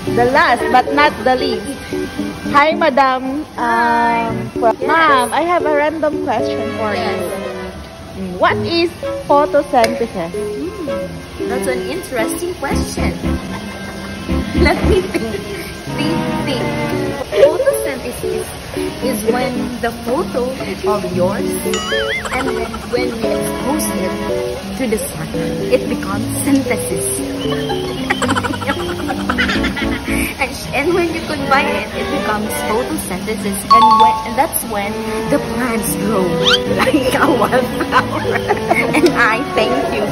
the last but not the least. Hi, Madam. Ma'am, I have a random question for you. What is photosynthesis? That's an interesting question. Let me think. Photosynthesis is when the photo of yours, and then when we expose it to the sun, it becomes synthesis. and when you combine it, it becomes photosynthesis, and that's when the plants grow like a wildflower. And I thank you.